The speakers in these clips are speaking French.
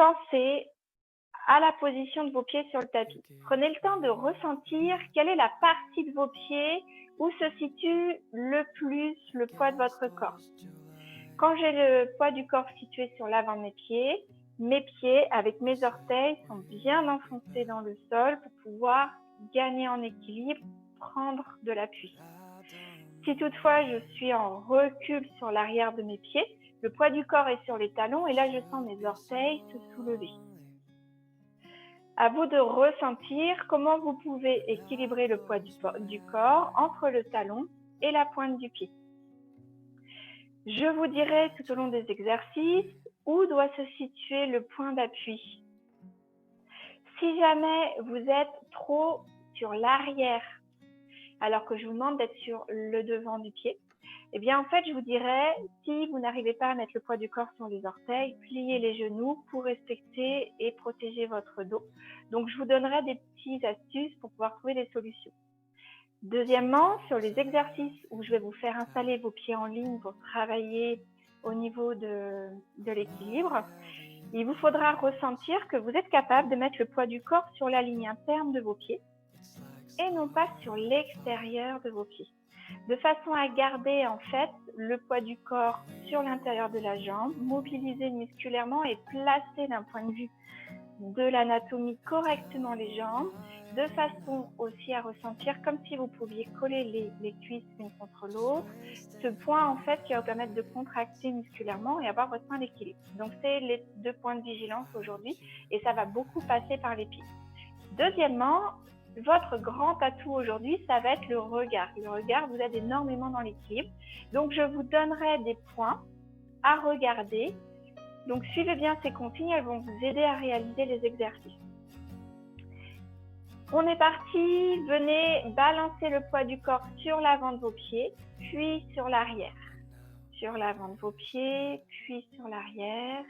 pensez à la position de vos pieds sur le tapis. Prenez le temps de ressentir quelle est la partie de vos pieds où se situe le plus le poids de votre corps. Quand j'ai le poids du corps situé sur l'avant de mes pieds avec mes orteils sont bien enfoncés dans le sol pour pouvoir gagner en équilibre, prendre de l'appui. Si toutefois je suis en recul sur l'arrière de mes pieds, le poids du corps est sur les talons et là je sens mes orteils se soulever. À vous de ressentir comment vous pouvez équilibrer le poids du corps entre le talon et la pointe du pied. Je vous dirai tout au long des exercices où doit se situer le point d'appui. Si jamais vous êtes trop sur l'arrière, alors que je vous demande d'être sur le devant du pied, eh bien en fait je vous dirais, si vous n'arrivez pas à mettre le poids du corps sur les orteils, pliez les genoux pour respecter et protéger votre dos. Donc je vous donnerai des petites astuces pour pouvoir trouver des solutions. Deuxièmement, sur les exercices où je vais vous faire installer vos pieds en ligne pour travailler au niveau de l'équilibre, il vous faudra ressentir que vous êtes capable de mettre le poids du corps sur la ligne interne de vos pieds et non pas sur l'extérieur de vos pieds, de façon à garder en fait le poids du corps sur l'intérieur de la jambe, mobiliser musculairement et placer d'un point de vue de l'anatomie correctement les jambes, de façon aussi à ressentir comme si vous pouviez coller les cuisses l'une contre l'autre, ce point en fait qui va vous permettre de contracter musculairement et avoir votre point d'équilibre. Donc c'est les 2 points de vigilance aujourd'hui et ça va beaucoup passer par les pieds. Deuxièmement, votre grand atout aujourd'hui, ça va être le regard. Le regard vous aide énormément dans l'équilibre. Donc je vous donnerai des points à regarder. Donc suivez bien ces consignes, elles vont vous aider à réaliser les exercices. On est parti, venez balancer le poids du corps sur l'avant de vos pieds, puis sur l'arrière. Sur l'avant de vos pieds, puis sur l'arrière,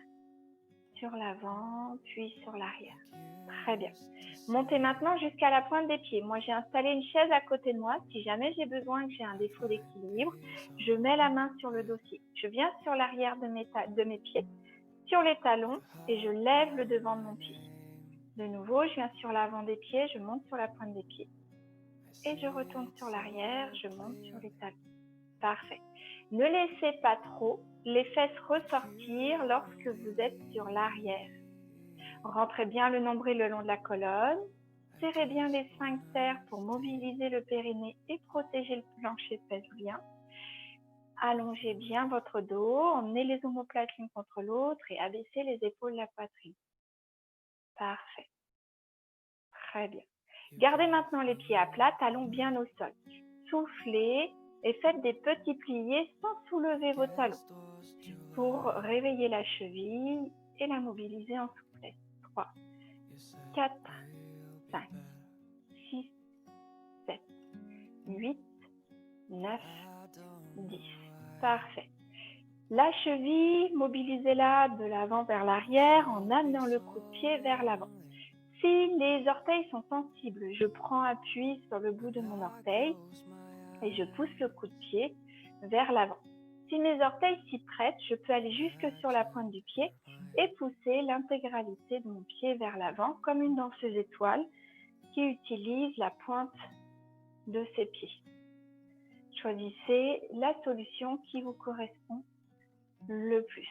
sur l'avant, puis sur l'arrière. Très bien. Montez maintenant jusqu'à la pointe des pieds. Moi, j'ai installé une chaise à côté de moi. Si jamais j'ai besoin que j'ai un défaut d'équilibre, je mets la main sur le dossier. Je viens sur l'arrière de mes pieds, sur les talons, et je lève le devant de mon pied. De nouveau, je viens sur l'avant des pieds, je monte sur la pointe des pieds. Et je retourne sur l'arrière, je monte sur les talons. Parfait. Ne laissez pas trop les fesses ressortir lorsque vous êtes sur l'arrière. Rentrez bien le nombril le long de la colonne. Serrez bien les sphincters pour mobiliser le périnée et protéger le plancher pelvien. Allongez bien votre dos, emmenez les omoplates l'une contre l'autre et abaissez les épaules de la poitrine. Parfait. Très bien. Gardez maintenant les pieds à plat, talons bien au sol. Soufflez et faites des petits pliés sans soulever vos talons pour réveiller la cheville et la mobiliser en souplesse. 3, 4, 5, 6, 7, 8, 9, 10. Parfait. La cheville, mobilisez-la de l'avant vers l'arrière en amenant le coup de pied vers l'avant. Si les orteils sont sensibles, je prends appui sur le bout de mon orteil et je pousse le coup de pied vers l'avant. Si mes orteils s'y prêtent, je peux aller jusque sur la pointe du pied et pousser l'intégralité de mon pied vers l'avant comme une danseuse étoile qui utilise la pointe de ses pieds. Choisissez la solution qui vous correspond le plus.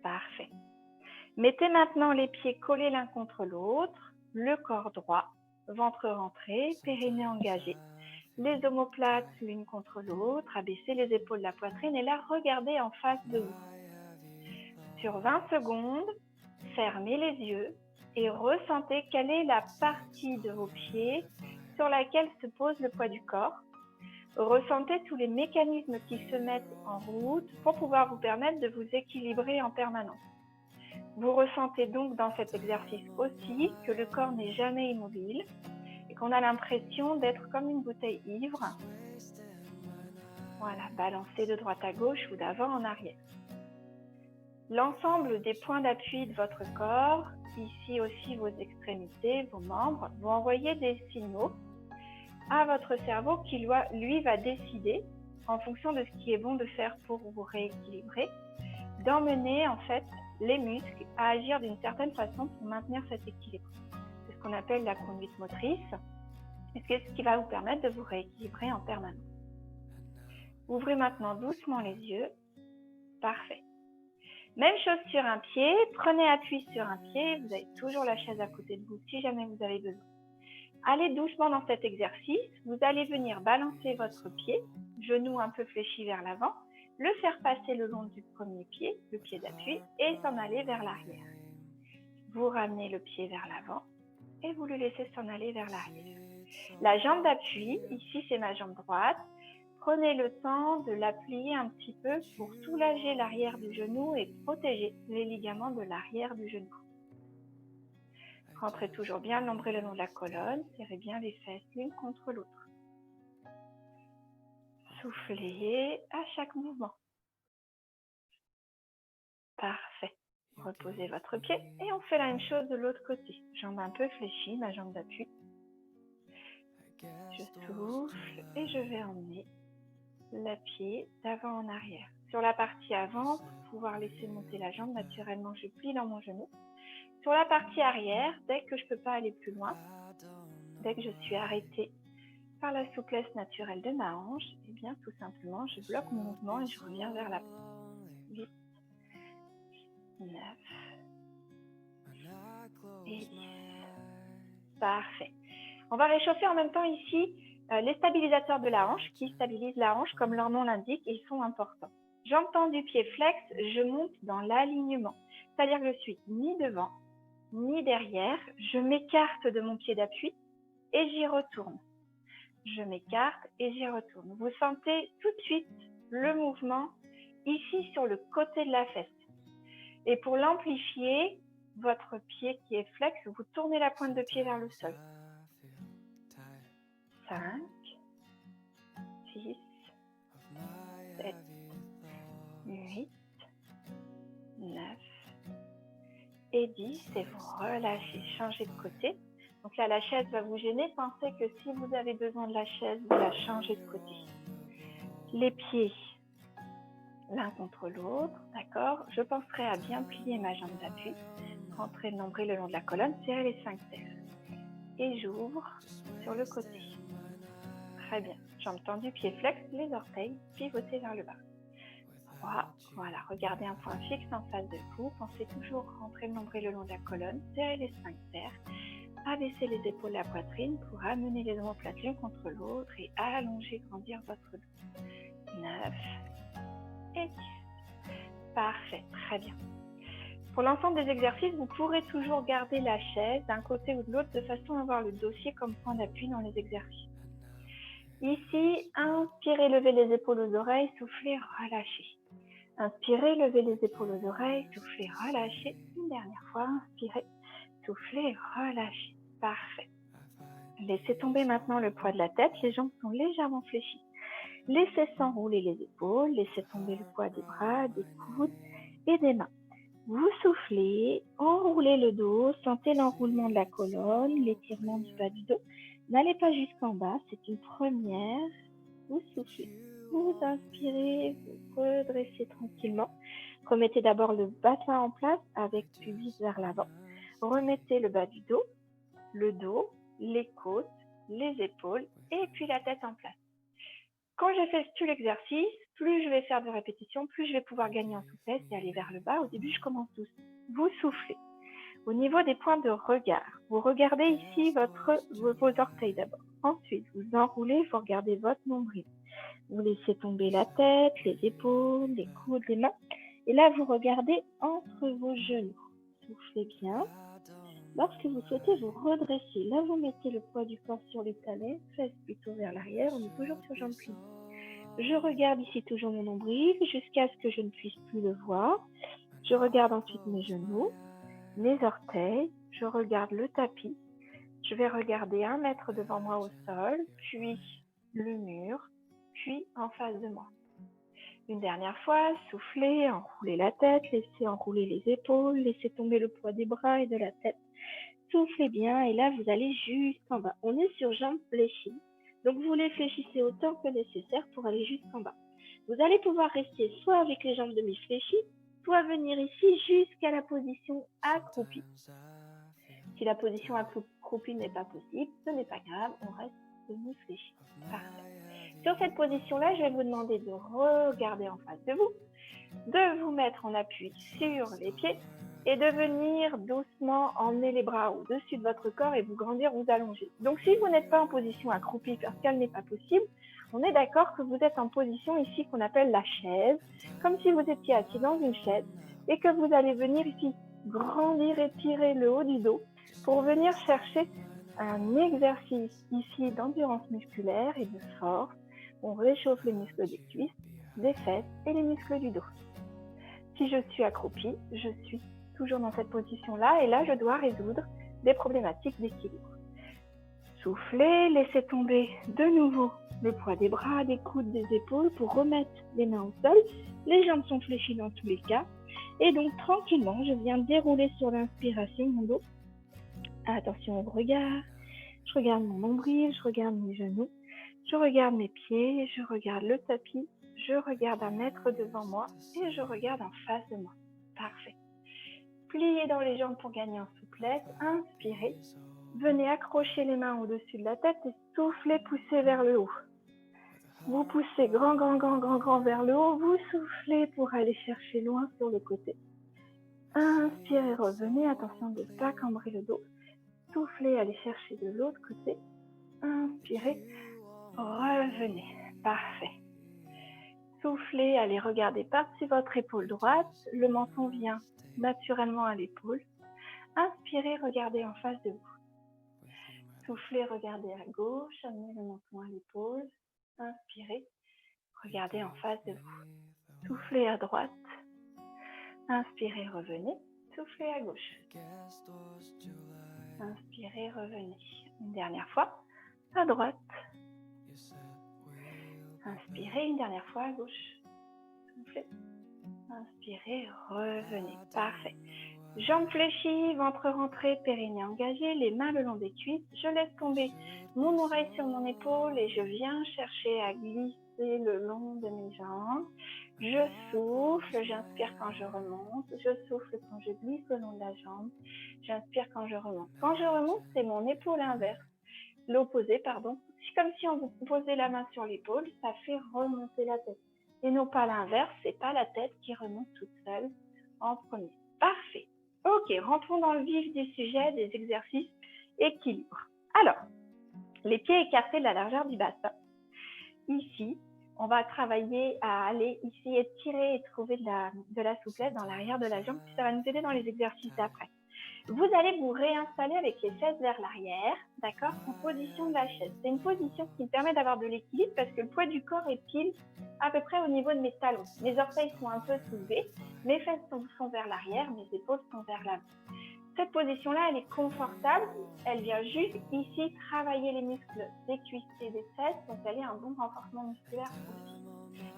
Parfait. Mettez maintenant les pieds collés l'un contre l'autre, le corps droit, ventre rentré, périnée engagé. Les omoplates l'une contre l'autre, abaissez les épaules de la poitrine et là, regardez en face de vous. Sur 20 secondes, fermez les yeux et ressentez quelle est la partie de vos pieds sur laquelle se pose le poids du corps. Ressentez tous les mécanismes qui se mettent en route pour pouvoir vous permettre de vous équilibrer en permanence. Vous ressentez donc dans cet exercice aussi que le corps n'est jamais immobile et qu'on a l'impression d'être comme une bouteille ivre. Voilà, balancez de droite à gauche ou d'avant en arrière. L'ensemble des points d'appui de votre corps, ici aussi vos extrémités, vos membres, vont envoyer des signaux à votre cerveau qui, lui, va décider, en fonction de ce qui est bon de faire pour vous rééquilibrer, d'emmener en fait les muscles à agir d'une certaine façon pour maintenir cet équilibre. C'est ce qu'on appelle la conduite motrice, et c'est ce qui va vous permettre de vous rééquilibrer en permanence. Ouvrez maintenant doucement les yeux. Parfait. Même chose sur un pied, prenez appui sur un pied, vous avez toujours la chaise à côté de vous si jamais vous avez besoin. Allez doucement dans cet exercice, vous allez venir balancer votre pied, genou un peu fléchi vers l'avant, le faire passer le long du premier pied, le pied d'appui, et s'en aller vers l'arrière. Vous ramenez le pied vers l'avant et vous le laissez s'en aller vers l'arrière. La jambe d'appui, ici c'est ma jambe droite, prenez le temps de la plier un petit peu pour soulager l'arrière du genou et protéger les ligaments de l'arrière du genou. Rentrez toujours bien le nombril le long de la colonne, serrez bien les fesses l'une contre l'autre. Soufflez à chaque mouvement. Parfait. Reposez votre pied et on fait la même chose de l'autre côté. Jambe un peu fléchie, ma jambe d'appui. Je souffle et je vais emmener le pied d'avant en arrière. Sur la partie avant, pour pouvoir laisser monter la jambe, naturellement je plie dans mon genou. Sur la partie arrière, dès que je ne peux pas aller plus loin, dès que je suis arrêtée par la souplesse naturelle de ma hanche, et bien tout simplement je bloque mon mouvement et je reviens vers la 8, 9 et 10. Parfait. On va réchauffer en même temps ici les stabilisateurs de la hanche qui stabilisent la hanche comme leur nom l'indique et ils sont importants. Jambe tendue, pied flex, je monte dans l'alignement. C'est-à-dire que je suis ni devant, ni derrière. Je m'écarte de mon pied d'appui et j'y retourne. Je m'écarte et j'y retourne. Vous sentez tout de suite le mouvement ici sur le côté de la fesse. Et pour l'amplifier, votre pied qui est flex, vous tournez la pointe de pied vers le sol. 5, 6, 7, 8, 9 et 10. Et vous relâchez, changez de côté. Donc là, la chaise va vous gêner. Pensez que si vous avez besoin de la chaise, vous la changez de côté. Les pieds l'un contre l'autre, d'accord? Je penserai à bien plier ma jambe d'appui. Rentrez le nombril le long de la colonne, serrez les sphincters. Et j'ouvre sur le côté. Très bien. Jambes tendues, pieds flex, les orteils pivotés vers le bas. 3. Voilà. Regardez un point fixe en face de vous. Pensez toujours rentrer le nombril le long de la colonne, serrer les sphincters, abaisser les épaules, la poitrine pour amener les omoplates l'une contre l'autre et allonger, grandir votre dos. 9 et 10. Parfait. Très bien. Pour l'ensemble des exercices, vous pourrez toujours garder la chaise d'un côté ou de l'autre de façon à avoir le dossier comme point d'appui dans les exercices. Ici, inspirez, levez les épaules aux oreilles, soufflez, relâchez. Inspirez, levez les épaules aux oreilles, soufflez, relâchez. Une dernière fois, inspirez, soufflez, relâchez. Parfait. Laissez tomber maintenant le poids de la tête, les jambes sont légèrement fléchies. Laissez s'enrouler les épaules, laissez tomber le poids des bras, des coudes et des mains. Vous soufflez, enroulez le dos, sentez l'enroulement de la colonne, l'étirement du bas du dos. N'allez pas jusqu'en bas, c'est une première. Vous soufflez, vous inspirez, vous redressez tranquillement. Remettez d'abord le bassin en place avec pubis vers l'avant. Remettez le bas du dos, les côtes, les épaules et puis la tête en place. Quand j'effectue l'exercice, plus je vais faire de répétitions, plus je vais pouvoir gagner en souplesse et aller vers le bas. Au début, je commence doucement. Vous soufflez. Au niveau des points de regard, vous regardez ici vos orteils d'abord. Ensuite, vous enroulez, vous regardez votre nombril. Vous laissez tomber la tête, les épaules, les coudes, les mains. Et là, vous regardez entre vos genoux. Soufflez bien. Lorsque vous souhaitez vous redresser, là, vous mettez le poids du corps sur les talons, fesses plutôt vers l'arrière. On est toujours sur jambes pliées. Je regarde ici toujours mon nombril jusqu'à ce que je ne puisse plus le voir. Je regarde ensuite mes genoux, mes orteils. Je regarde le tapis. Je vais regarder 1 mètre devant moi au sol, puis le mur, puis en face de moi. Une dernière fois, soufflez, enroulez la tête, laissez enrouler les épaules, laissez tomber le poids des bras et de la tête. Soufflez bien et là, vous allez jusqu'en bas. On est sur jambes fléchies, donc vous les fléchissez autant que nécessaire pour aller jusqu'en bas. Vous allez pouvoir rester soit avec les jambes demi-fléchies, soit venir ici jusqu'à la position accroupie. Si la position accroupie n'est pas possible, ce n'est pas grave, on reste debout fléchi. Parfait. Sur cette position-là, je vais vous demander de regarder en face de vous, de vous mettre en appui sur les pieds et de venir doucement emmener les bras au-dessus de votre corps et vous grandir, vous allonger. Donc si vous n'êtes pas en position accroupie parce qu'elle n'est pas possible, on est d'accord que vous êtes en position ici qu'on appelle la chaise, comme si vous étiez assis dans une chaise et que vous allez venir ici grandir et tirer le haut du dos pour venir chercher un exercice ici d'endurance musculaire et de force. On réchauffe les muscles des cuisses, des fesses et les muscles du dos. Si je suis accroupie, je suis toujours dans cette position-là et là, je dois résoudre des problématiques d'équilibre. Soufflez, laissez tomber de nouveau le poids des bras, des coudes, des épaules pour remettre les mains au sol. Les jambes sont fléchies dans tous les cas. Et donc, tranquillement, je viens dérouler sur l'inspiration mon dos. Attention au regard. Je regarde mon nombril, je regarde mes genoux, je regarde mes pieds, je regarde le tapis, je regarde un être devant moi et je regarde en face de moi. Parfait. Pliez dans les jambes pour gagner en souplesse. Inspirez. Venez accrocher les mains au-dessus de la tête et soufflez, poussez vers le haut. Vous poussez grand vers le haut. Vous soufflez pour aller chercher loin sur le côté. Inspirez, revenez. Attention de ne pas cambrer le dos. Soufflez, allez chercher de l'autre côté. Inspirez, revenez. Parfait. Soufflez, allez regarder par-dessus votre épaule droite. Le menton vient naturellement à l'épaule. Inspirez, regardez en face de vous. Soufflez, regardez à gauche, amenez le menton à l'épaule. Inspirez, regardez en face de vous. Soufflez à droite. Inspirez, revenez. Soufflez à gauche. Inspirez, revenez. Une dernière fois, à droite. Inspirez, une dernière fois à gauche. Soufflez. Inspirez, revenez. Parfait. Jambes fléchies, ventre rentré, périnée engagé, les mains le long des cuisses. Je laisse tomber mon oreille sur mon épaule et je viens chercher à glisser le long de mes jambes. Je souffle, j'inspire quand je remonte. Je souffle quand je glisse le long de la jambe. J'inspire quand je remonte. Quand je remonte, c'est mon épaule inverse. L'opposé, pardon. C'est comme si on vous posait la main sur l'épaule, ça fait remonter la tête. Et non pas l'inverse, c'est pas la tête qui remonte toute seule en premier. Parfait. Ok, rentrons dans le vif du sujet des exercices équilibre. Alors, les pieds écartés de la largeur du bassin. Ici, on va travailler à aller ici étirer et trouver de la souplesse dans l'arrière de la jambe, puis ça va nous aider dans les exercices d'après. Vous allez vous réinstaller avec les fesses vers l'arrière, d'accord, en position de la chaise. C'est une position qui me permet d'avoir de l'équilibre parce que le poids du corps est pile à peu près au niveau de mes talons. Mes orteils sont un peu soulevés, mes fesses sont vers l'arrière, mes épaules sont vers l'avant. Cette position-là, elle est confortable. Elle vient juste ici travailler les muscles des cuisses et des fesses, donc elle est un bon renforcement musculaire aussi.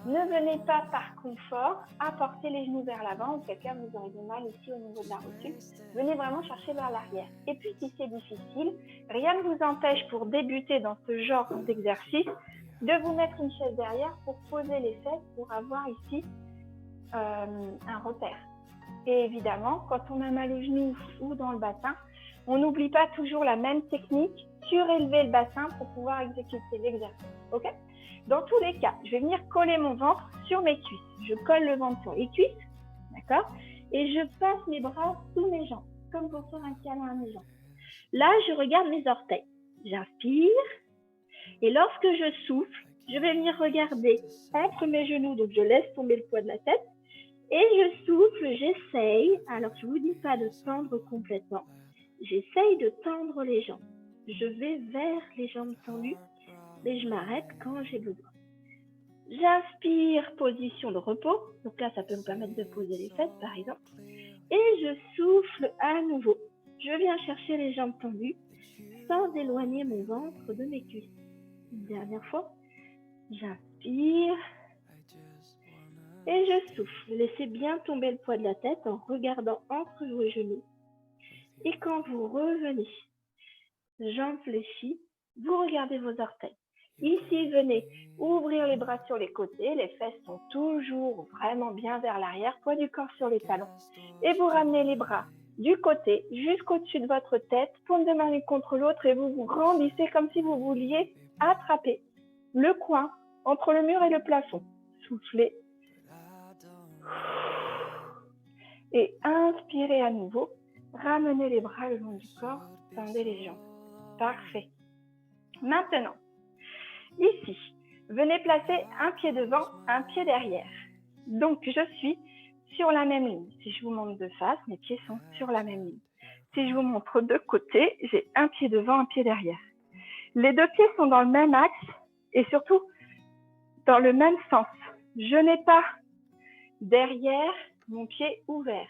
Ne venez pas par confort apporter les genoux vers l'avant, ou quelqu'un vous aurez du mal ici au niveau de la rotule. Venez vraiment chercher vers l'arrière. Et puis si c'est difficile, rien ne vous empêche pour débuter dans ce genre d'exercice de vous mettre une chaise derrière pour poser les fesses, pour avoir ici un repère. Et évidemment, quand on a mal aux genoux ou dans le bassin, on n'oublie pas toujours la même technique, surélever le bassin pour pouvoir exécuter l'exercice. Ok ? Dans tous les cas, je vais venir coller mon ventre sur mes cuisses. Je colle le ventre sur les cuisses, d'accord ? Et je passe mes bras sous mes jambes, comme pour faire un câlin à mes jambes. Là, je regarde mes orteils. J'inspire. Et lorsque je souffle, je vais venir regarder entre mes genoux. Donc, je laisse tomber le poids de la tête. Et je souffle, j'essaye. Alors, je ne vous dis pas de tendre complètement. J'essaye de tendre les jambes. Je vais vers les jambes tendues. Mais je m'arrête quand j'ai besoin. J'inspire, position de repos. Donc là, ça peut me permettre de poser les fesses, par exemple. Et je souffle à nouveau. Je viens chercher les jambes tendues sans éloigner mon ventre de mes cuisses. Une dernière fois. J'inspire. Et je souffle. Laissez bien tomber le poids de la tête en regardant entre vos genoux. Et quand vous revenez, jambes fléchies, vous regardez vos orteils. Ici, venez ouvrir les bras sur les côtés. Les fesses sont toujours vraiment bien vers l'arrière. Poids du corps sur les talons. Et vous ramenez les bras du côté jusqu'au-dessus de votre tête. Paume de main l'une contre l'autre et vous vous grandissez comme si vous vouliez attraper le coin entre le mur et le plafond. Soufflez. Et inspirez à nouveau. Ramenez les bras le long du corps. Tendez les jambes. Parfait. Maintenant, ici, venez placer un pied devant, un pied derrière. Donc, je suis sur la même ligne. Si je vous montre de face, mes pieds sont sur la même ligne. Si je vous montre de côté, j'ai un pied devant, un pied derrière. Les deux pieds sont dans le même axe et surtout dans le même sens. Je n'ai pas derrière mon pied ouvert.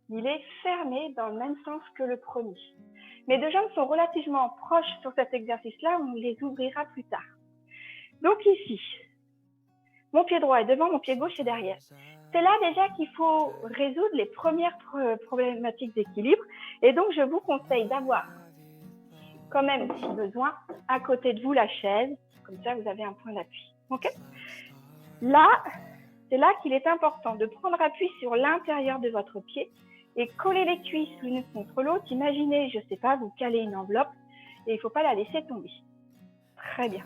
Il est fermé dans le même sens que le premier. Mes deux jambes sont relativement proches sur cet exercice-là, on les ouvrira plus tard. Donc ici, mon pied droit est devant, mon pied gauche est derrière. C'est là déjà qu'il faut résoudre les premières problématiques d'équilibre. Et donc, je vous conseille d'avoir, quand même, si besoin, à côté de vous la chaise. Comme ça, vous avez un point d'appui. OK ? Là, c'est là qu'il est important de prendre appui sur l'intérieur de votre pied et coller les cuisses l'une contre l'autre. Imaginez, je ne sais pas, vous calez une enveloppe et il ne faut pas la laisser tomber. Très bien.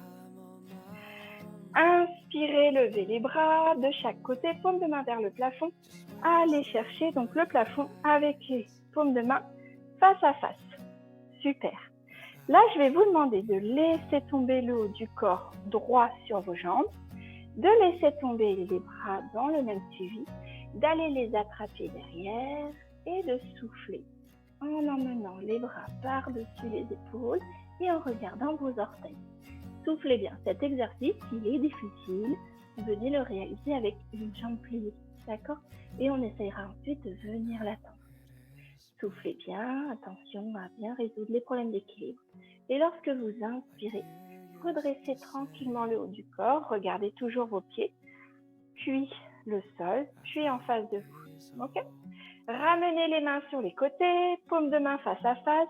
Inspirez, levez les bras de chaque côté, paume de main vers le plafond. Allez chercher donc le plafond avec les paumes de main face à face. Super. Là, je vais vous demander de laisser tomber le haut du corps droit sur vos jambes, de laisser tomber les bras dans le même suivi, d'aller les attraper derrière et de souffler en emmenant les bras par-dessus les épaules et en regardant vos orteils. Soufflez bien. Cet exercice, il est difficile. Venez le réaliser avec une jambe pliée. D'accord ? Et on essayera ensuite de venir la tendre. Soufflez bien. Attention à bien résoudre les problèmes d'équilibre. Et lorsque vous inspirez, redressez tranquillement le haut du corps. Regardez toujours vos pieds. Puis le sol. Puis en face de vous. OK ? Ramenez les mains sur les côtés. Paume de main face à face.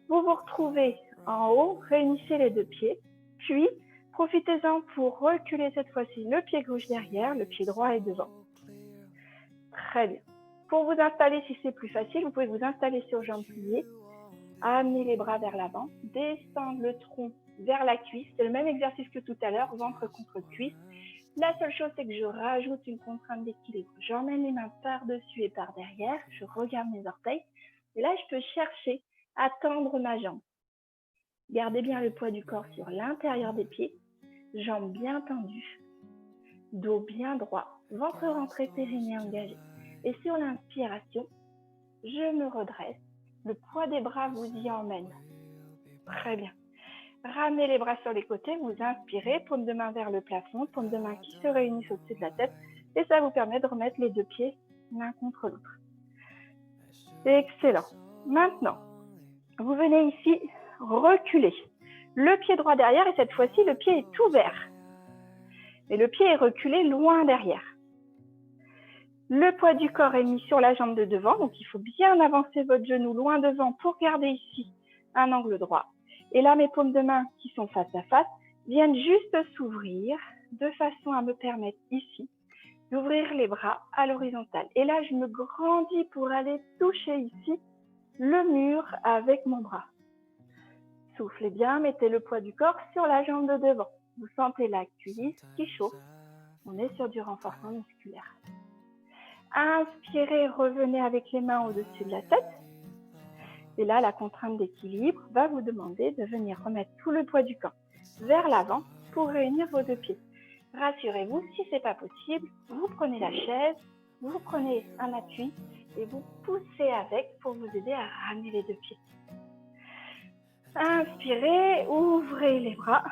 Vous vous retrouvez en haut. Réunissez les deux pieds. Puis, profitez-en pour reculer cette fois-ci le pied gauche derrière, le pied droit est devant. Très bien. Pour vous installer, si c'est plus facile, vous pouvez vous installer sur jambes pliées, amener les bras vers l'avant, descendre le tronc vers la cuisse. C'est le même exercice que tout à l'heure, ventre contre cuisse. La seule chose, c'est que je rajoute une contrainte d'équilibre. J'emmène les mains par-dessus et par derrière, je regarde mes orteils. Et là, je peux chercher à tendre ma jambe. Gardez bien le poids du corps sur l'intérieur des pieds, jambes bien tendues, dos bien droit, ventre rentré, périnée engagé. Et sur l'inspiration, je me redresse, le poids des bras vous y emmène. Très bien. Ramenez les bras sur les côtés, vous inspirez, paume de main vers le plafond, paume de main qui se réunissent au-dessus de la tête, et ça vous permet de remettre les deux pieds l'un contre l'autre. Excellent. Maintenant, vous venez ici reculer. Le pied droit derrière et cette fois-ci, le pied est ouvert. Et le pied est reculé loin derrière. Le poids du corps est mis sur la jambe de devant, donc il faut bien avancer votre genou loin devant pour garder ici un angle droit. Et là, mes paumes de main qui sont face à face viennent juste s'ouvrir de façon à me permettre ici d'ouvrir les bras à l'horizontale. Et là, je me grandis pour aller toucher ici le mur avec mon bras. Soufflez bien, mettez le poids du corps sur la jambe de devant. Vous sentez la cuisse qui chauffe. On est sur du renforcement musculaire. Inspirez, revenez avec les mains au-dessus de la tête. Et là, la contrainte d'équilibre va vous demander de venir remettre tout le poids du corps vers l'avant pour réunir vos deux pieds. Rassurez-vous, si ce n'est pas possible, vous prenez la chaise, vous prenez un appui et vous poussez avec pour vous aider à ramener les deux pieds. Inspirez, ouvrez les bras,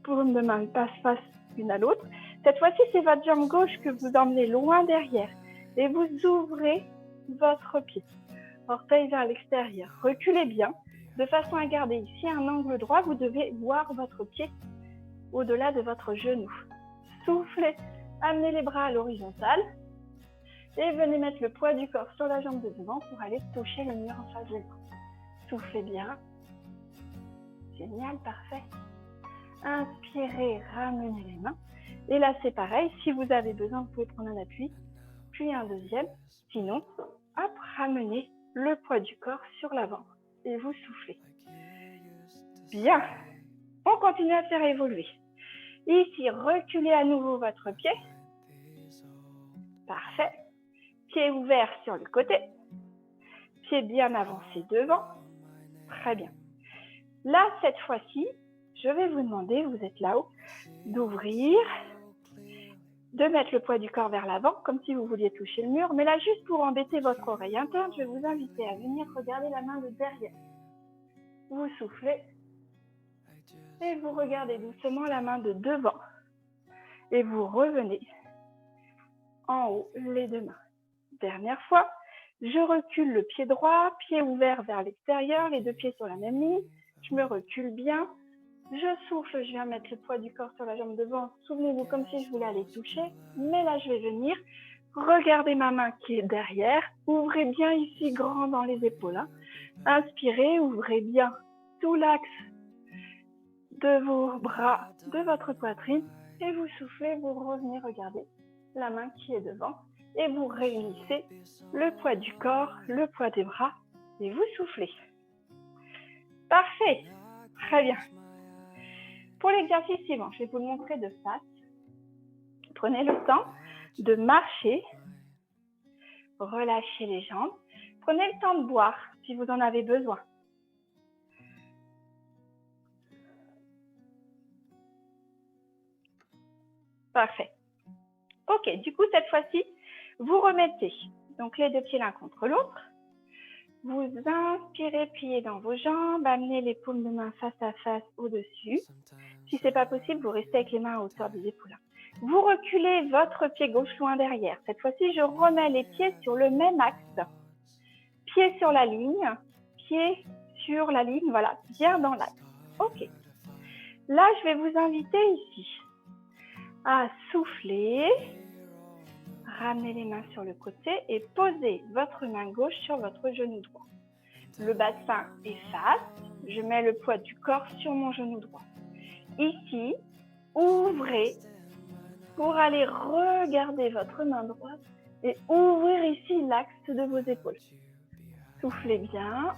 paume de main face l'une à l'autre. Cette fois-ci, c'est votre jambe gauche que vous emmenez loin derrière et vous ouvrez votre pied. Orteil vers l'extérieur. Reculez bien de façon à garder ici un angle droit. Vous devez voir votre pied au-delà de votre genou. Soufflez, amenez les bras à l'horizontale et venez mettre le poids du corps sur la jambe de devant pour aller toucher le mur en face de vous. Soufflez bien. Génial, parfait. Inspirez, ramenez les mains. Et là, c'est pareil. Si vous avez besoin, vous pouvez prendre un appui, puis un deuxième. Sinon, hop, ramenez le poids du corps sur l'avant et vous soufflez. Bien. On continue à faire évoluer. Ici, reculez à nouveau votre pied. Parfait. Pied ouvert sur le côté. Pied bien avancé devant. Très bien. Là, cette fois-ci, je vais vous demander, vous êtes là-haut, d'ouvrir, de mettre le poids du corps vers l'avant, comme si vous vouliez toucher le mur. Mais là, juste pour embêter votre oreille interne, je vais vous inviter à venir regarder la main de derrière. Vous soufflez et vous regardez doucement la main de devant. Et vous revenez en haut, les deux mains. Dernière fois, je recule le pied droit, pied ouvert vers l'extérieur, les deux pieds sur la même ligne. Je me recule bien. Je souffle, je viens mettre le poids du corps sur la jambe devant. Souvenez-vous comme si je voulais aller toucher. Mais là, je vais venir. Regardez ma main qui est derrière. Ouvrez bien ici grand dans les épaules. Inspirez, ouvrez bien tout l'axe de vos bras, de votre poitrine. Et vous soufflez, vous revenez regarder la main qui est devant. Et vous réunissez le poids du corps, le poids des bras. Et vous soufflez. Parfait. Très bien. Pour l'exercice suivant, je vais vous le montrer de face. Prenez le temps de marcher. Relâchez les jambes. Prenez le temps de boire si vous en avez besoin. Parfait. Ok, du coup, cette fois-ci, vous remettez donc les deux pieds l'un contre l'autre. Vous inspirez, pliez dans vos jambes, amenez les paumes de main face à face au-dessus. Si ce n'est pas possible, vous restez avec les mains à hauteur des épaules. Vous reculez votre pied gauche loin derrière. Cette fois-ci, je remets les pieds sur le même axe. Pied sur la ligne, pied sur la ligne, voilà, bien dans l'axe. Ok. Là, je vais vous inviter ici à souffler. Ramenez les mains sur le côté et posez votre main gauche sur votre genou droit. Le bassin efface. Je mets le poids du corps sur mon genou droit. Ici, ouvrez pour aller regarder votre main droite et ouvrir ici l'axe de vos épaules. Soufflez bien.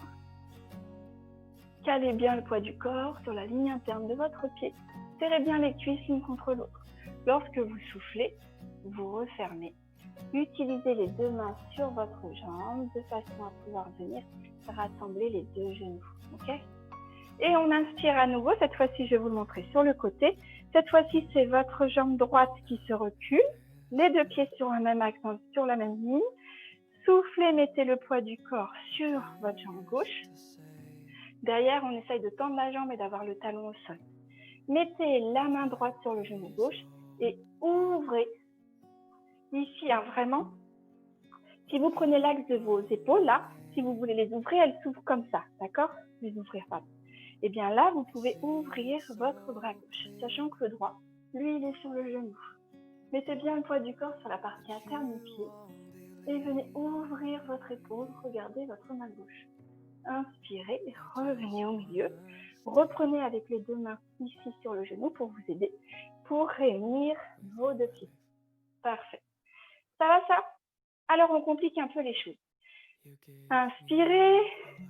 Calez bien le poids du corps sur la ligne interne de votre pied. Serrez bien les cuisses l'une contre l'autre. Lorsque vous soufflez, vous refermez. Utilisez les deux mains sur votre jambe de façon à pouvoir venir rassembler les deux genoux. Okay ? Et on inspire à nouveau. Cette fois-ci, je vais vous le montrer sur le côté. Cette fois-ci, c'est votre jambe droite qui se recule. Les deux pieds sur un même axe, sur la même ligne. Soufflez, mettez le poids du corps sur votre jambe gauche. Derrière, on essaye de tendre la jambe et d'avoir le talon au sol. Mettez la main droite sur le genou gauche et ouvrez. Ici, vraiment, si vous prenez l'axe de vos épaules, là, si vous voulez les ouvrir, elles s'ouvrent comme ça, d'accord? Les ouvrir, pardon. Et bien là, vous pouvez ouvrir votre bras gauche, sachant que le droit, lui, il est sur le genou. Mettez bien le poids du corps sur la partie interne du pied et venez ouvrir votre épaule, regardez votre main gauche. Inspirez, revenez au milieu. Reprenez avec les deux mains ici sur le genou pour vous aider, pour réunir vos deux pieds. Parfait. Ça va ça? Alors on complique un peu les choses. Inspirez.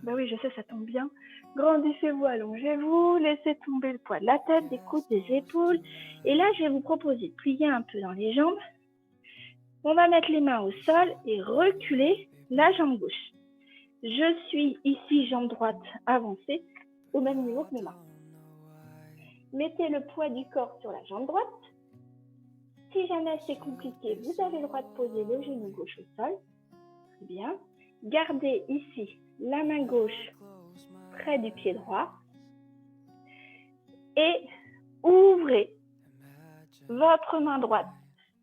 Ben oui, je sais, ça tombe bien. Grandissez-vous, allongez-vous. Laissez tomber le poids de la tête, des coudes, des épaules. Et là, je vais vous proposer de plier un peu dans les jambes. On va mettre les mains au sol et reculer la jambe gauche. Je suis ici, jambe droite avancée, au même niveau que mes mains. Mettez le poids du corps sur la jambe droite. Si jamais c'est compliqué, vous avez le droit de poser le genou gauche au sol. Très bien. Gardez ici la main gauche près du pied droit. Et ouvrez votre main droite.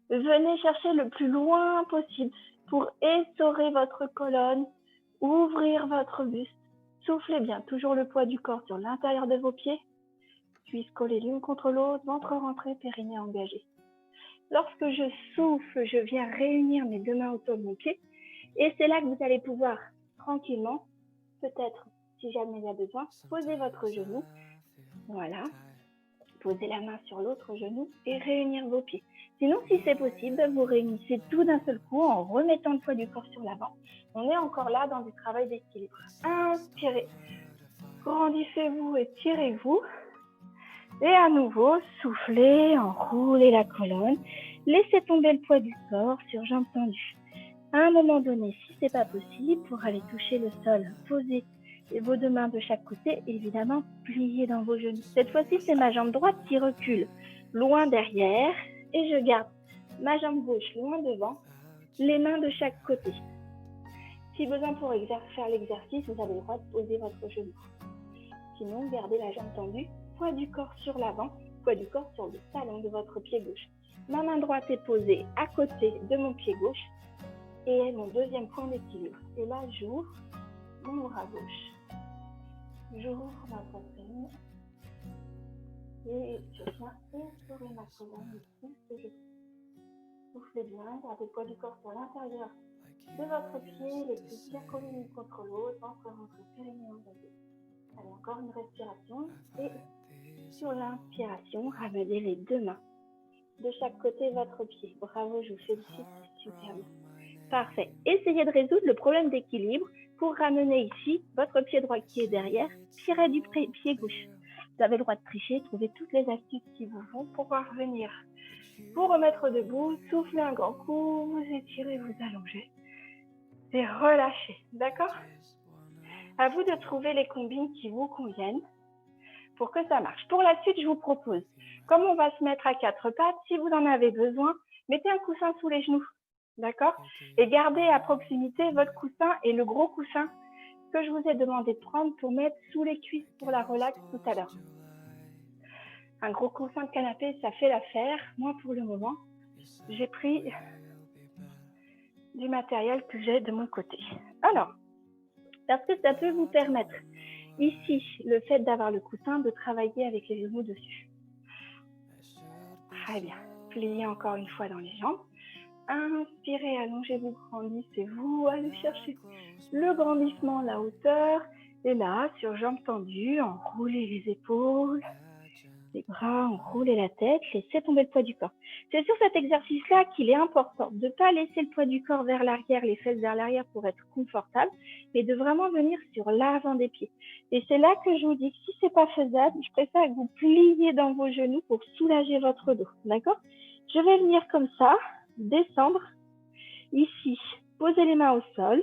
Venez chercher le plus loin possible pour essorer votre colonne, ouvrir votre buste. Soufflez bien, toujours le poids du corps sur l'intérieur de vos pieds. Cuisses collées l'une contre l'autre, ventre rentré, périnée engagé. Lorsque je souffle, je viens réunir mes deux mains autour de mon pied. Et c'est là que vous allez pouvoir tranquillement, peut-être si jamais il y a besoin, poser votre genou. Voilà. Posez la main sur l'autre genou et réunir vos pieds. Sinon, si c'est possible, vous réunissez tout d'un seul coup en remettant le poids du corps sur l'avant. On est encore là dans du travail d'équilibre. Inspirez, grandissez-vous et tirez-vous. Et à nouveau, soufflez, enroulez la colonne. Laissez tomber le poids du corps sur jambes tendues. À un moment donné, si ce n'est pas possible, pour aller toucher le sol, posez vos deux mains de chaque côté, évidemment, pliez dans vos genoux. Cette fois-ci, c'est ma jambe droite qui recule loin derrière et je garde ma jambe gauche loin devant, les mains de chaque côté. Si besoin pour faire l'exercice, vous avez le droit de poser votre genou. Sinon, gardez la jambe tendue, poids du corps sur l'avant, poids du corps sur le talon de votre pied gauche. Ma main droite est posée à côté de mon pied gauche et mon deuxième point d'équilibre. Et là, j'ouvre mon bras gauche. J'ouvre ma poitrine et je viens inspirer ma colonne ici. Soufflez bien, gardez le poids du corps sur l'intérieur de votre pied, les pieds bien collés l'un contre l'autre, entre votre périnée engagé. Allez, encore une respiration et sur l'inspiration, ramenez les deux mains de chaque côté de votre pied. Bravo, je vous félicite, c'est super bien. Parfait. Essayez de résoudre le problème d'équilibre pour ramener ici votre pied droit qui est derrière, tirez du pied gauche. Vous avez le droit de tricher, trouvez toutes les astuces qui vous vont pour pouvoir revenir. Vous remettre debout, soufflez un grand coup, vous étirez, vous allongez et relâchez. D'accord? À vous de trouver les combines qui vous conviennent pour que ça marche. Pour la suite, je vous propose, comme on va se mettre à quatre pattes, si vous en avez besoin, mettez un coussin sous les genoux. D'accord? Et gardez à proximité votre coussin et le gros coussin que je vous ai demandé de prendre pour mettre sous les cuisses pour la relax tout à l'heure. Un gros coussin de canapé, ça fait l'affaire. Moi, pour le moment, j'ai pris du matériel que j'ai de mon côté. Alors, parce que ça peut vous permettre, ici, le fait d'avoir le coussin, de travailler avec les genoux dessus. Très bien. Pliez encore une fois dans les jambes. Inspirez, allongez-vous, grandissez-vous, allez chercher le grandissement, la hauteur. Et là, sur jambes tendues, enroulez les épaules, les bras, enroulez la tête, laissez tomber le poids du corps. C'est sur cet exercice-là qu'il est important de ne pas laisser le poids du corps vers l'arrière, les fesses vers l'arrière pour être confortable, mais de vraiment venir sur l'avant des pieds. Et c'est là que je vous dis que si ce n'est pas faisable, je préfère que vous pliez dans vos genoux pour soulager votre dos. D'accord? Je vais venir comme ça, descendre ici, posez les mains au sol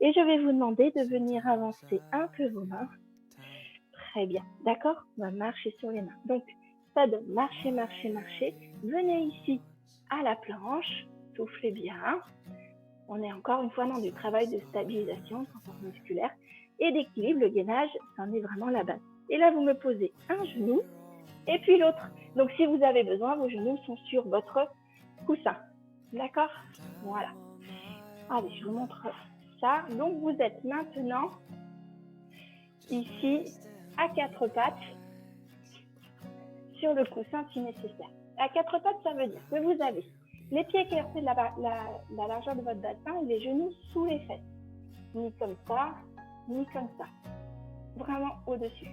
et je vais vous demander de venir avancer un peu vos mains. Très bien, d'accord? On va marcher sur les mains. Donc, ça donne marcher, marcher, marcher. Venez ici à la planche, soufflez bien. On est encore une fois dans du travail de stabilisation musculaire et d'équilibre. Le gainage, c'en est vraiment la base. Et là, vous me posez un genou et puis l'autre. Donc, si vous avez besoin, vos genoux sont sur votre coussin. D'accord? Voilà. Allez, je vous montre ça. Donc, vous êtes maintenant ici à quatre pattes sur le coussin si nécessaire. À quatre pattes, ça veut dire que vous avez les pieds écartés de la largeur de votre bassin et les genoux sous les fesses. Ni comme ça, ni comme ça. Vraiment au-dessus.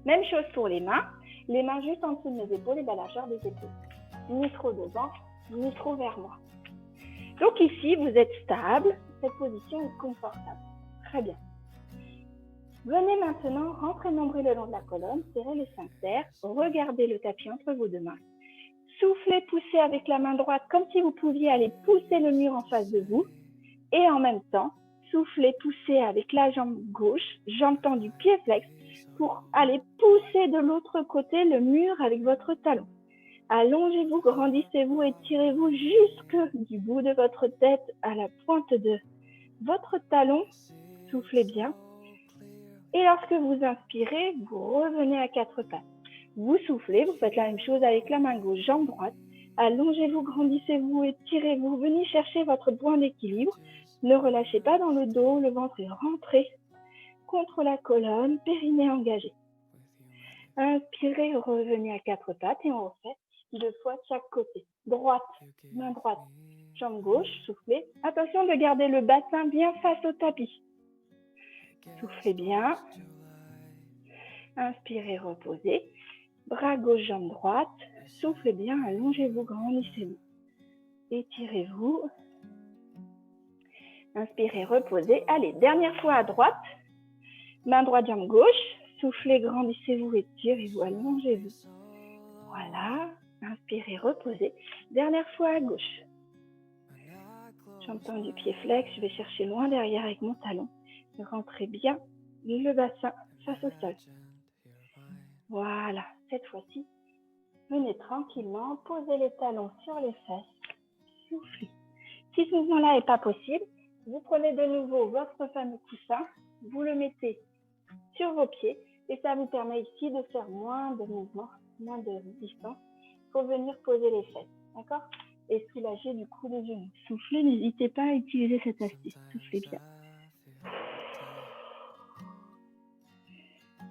Même chose pour les mains juste en dessous de mes épaules et de la largeur des épaules. Ni trop devant, ni trop vers moi. Donc ici, vous êtes stable, cette position est confortable. Très bien. Venez maintenant rentrer le nombril le long de la colonne, serrez les sphincters, regardez le tapis entre vos deux mains. Soufflez, poussez avec la main droite comme si vous pouviez aller pousser le mur en face de vous. Et en même temps, soufflez, poussez avec la jambe gauche, jambe tendue, pied flex, pour aller pousser de l'autre côté le mur avec votre talon. Allongez-vous, grandissez-vous et tirez-vous jusque du bout de votre tête à la pointe de votre talon. Soufflez bien. Et lorsque vous inspirez, vous revenez à quatre pattes. Vous soufflez, vous faites la même chose avec la main gauche, jambe droite. Allongez-vous, grandissez-vous et tirez-vous. Venez chercher votre point d'équilibre. Ne relâchez pas dans le dos, le ventre est rentré contre la colonne, périnée engagé. Inspirez, revenez à quatre pattes et on refait 2 fois de chaque côté. Droite, main droite, jambe gauche, soufflez. Attention de garder le bassin bien face au tapis. Soufflez bien. Inspirez, reposez. Bras gauche, jambe droite. Soufflez bien, allongez-vous, grandissez-vous. Étirez-vous. Inspirez, reposez. Allez, dernière fois à droite. Main droite, jambe gauche. Soufflez, grandissez-vous, étirez-vous, allongez-vous. Voilà. Inspirez, reposez. Dernière fois à gauche. J'entends du pied flex. Je vais chercher loin derrière avec mon talon. Rentrez bien le bassin face au sol. Voilà. Cette fois-ci, venez tranquillement, posez les talons sur les fesses. Soufflez. Si ce mouvement-là n'est pas possible, vous prenez de nouveau votre fameux coussin, vous le mettez sur vos pieds et ça vous permet ici de faire moins de mouvements, moins de distance pour venir poser les fesses, d'accord? Et soulager du coup les genoux. Soufflez, n'hésitez pas à utiliser cette astuce, soufflez bien.